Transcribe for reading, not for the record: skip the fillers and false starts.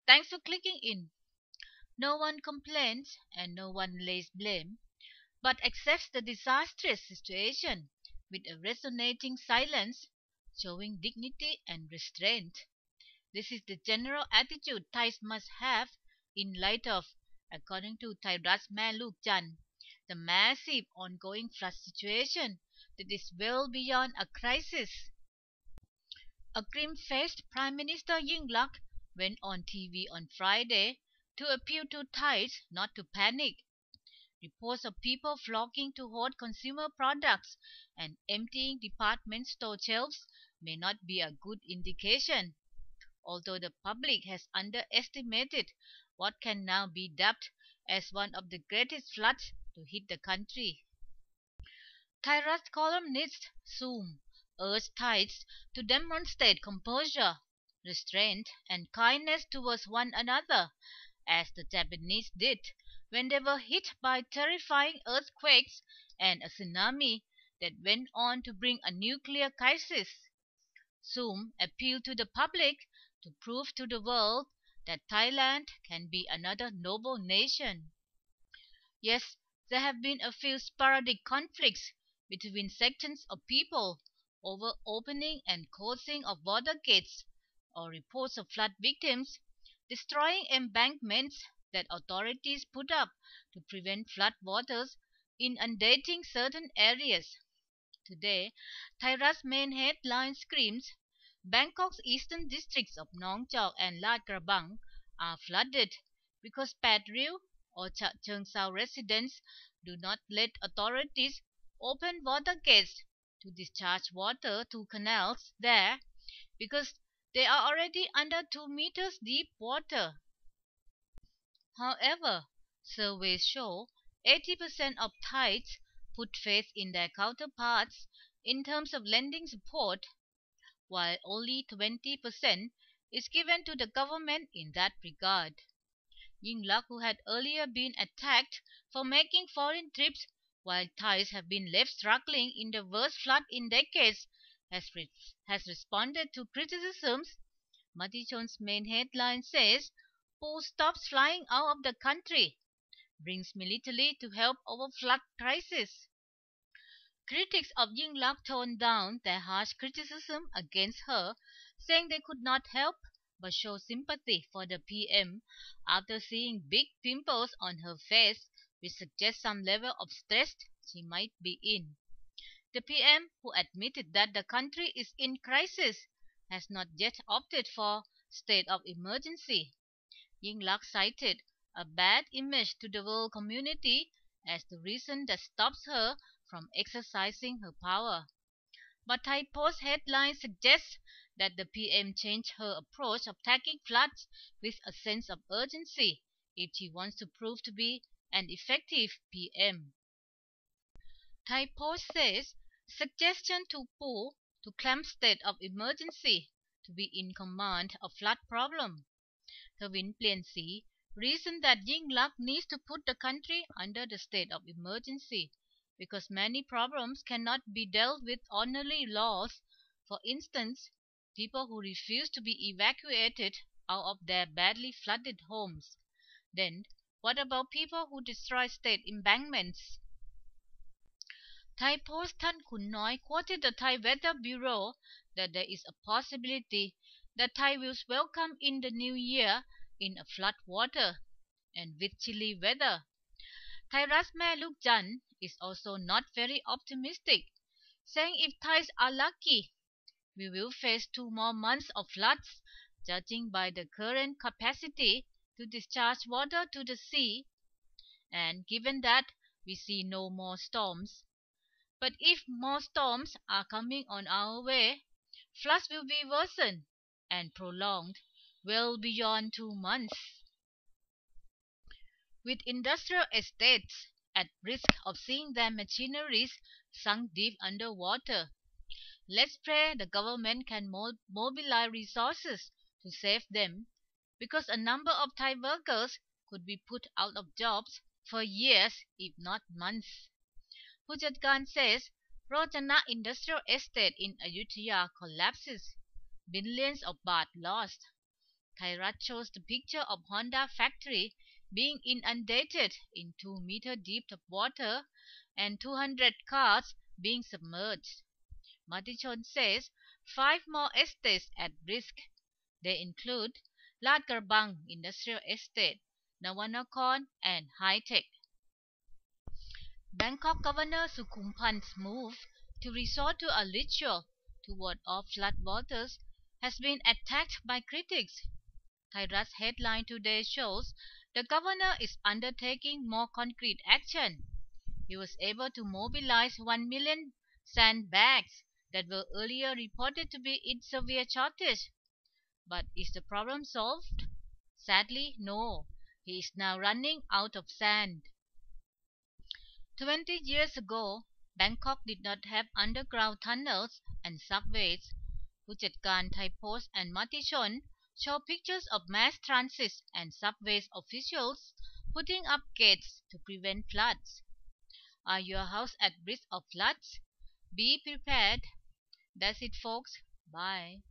Thanks for clicking in. No one complains and no one lays blame, but accepts the disastrous situation with a resonating silence, showing dignity and restraint. This is the general attitude Thais must have in light of, according to Thai Rasman Lukjan, the massive ongoing flood situation that is well beyond a crisis. A grim-faced Prime Minister Yingluck went on TV on Friday to appeal to Thais not to panic. Reports of people flocking to hoard consumer products and emptying department store shelves may not be a good indication, although the public has underestimated what can now be dubbed as one of the greatest floods to hit the country. Thairat's columnist Zoom urged Thais to demonstrate composure, restraint, and kindness towards one another, as the Japanese did when they were hit by terrifying earthquakes and a tsunami that went on to bring a nuclear crisis. Zoom appealed to the public to prove to the world that Thailand can be another noble nation. Yes, there have been a few sporadic conflicts between sections of people over opening and closing of water gates, or reports of flood victims destroying embankments that authorities put up to prevent flood waters inundating certain areas. Today, Thairat's main headline screams Bangkok's eastern districts of Nong Chau and Lat Krabang are flooded because Pat Riu or Cheung Sao residents do not let authorities open water gates to discharge water to canals there because they are already under 2 meters deep water. However, surveys show 80% of Thais put faith in their counterparts in terms of lending support, while only 20% is given to the government in that regard. Yingluck, who had earlier been attacked for making foreign trips while Thais have been left struggling in the worst flood in decades, has responded to criticisms. Matichon's main headline says, "Who stops flying out of the country? Brings military to help over flood crisis." Critics of Yingluck toned down their harsh criticism against her, saying they could not help but show sympathy for the PM after seeing big pimples on her face, which suggest some level of stress she might be in. The PM, who admitted that the country is in crisis, has not yet opted for state of emergency. Yingluck cited a bad image to the world community as the reason that stops her from exercising her power. But Thai Post headline suggests that the PM changed her approach of tackling floods with a sense of urgency if she wants to prove to be an effective PM. Thai Post says suggestion to Pu to claim state of emergency to be in command of flood problem. Thavin Pliansi reasoned that Yingluck needs to put the country under the state of emergency because many problems cannot be dealt with ordinary laws. For instance, people who refuse to be evacuated out of their badly flooded homes. Then, what about people who destroy state embankments? Thai Post Tan Khun Noi quoted the Thai Weather Bureau that there is a possibility that Thai will welcome in the new year in a flood water and with chilly weather. Thai Rasme Lukjan is also not very optimistic, saying if Thais are lucky, we will face 2 more months of floods, judging by the current capacity to discharge water to the sea, and given that we see no more storms. But if more storms are coming on our way, floods will be worsened and prolonged well beyond 2 months. With industrial estates at risk of seeing their machineries sunk deep under water, let's pray the government can mobilize resources to save them, because a number of Thai workers could be put out of jobs for years if not months. Pujatkan says Rojana Industrial Estate in Ayutthaya collapses. Billions of baht lost. Thairat shows the picture of Honda factory being inundated in 2 meter deep of water and 200 cars being submerged. Matichon says 5 more estates at risk. They include Lat Garbang Industrial Estate, Nawanakon, and High Tech. Bangkok Governor Sukhumpan's move to resort to a ritual to ward off floodwaters has been attacked by critics. Thairat's headline today shows the governor is undertaking more concrete action. He was able to mobilize 1 million sandbags that were earlier reported to be in severe shortage. But is the problem solved? Sadly, no. He is now running out of sand. 20 years ago, Bangkok did not have underground tunnels and subways. Phuket Thai Post and Matichon show pictures of mass transit and subways officials putting up gates to prevent floods. Are your house at risk of floods? Be prepared. That's it, folks. Bye.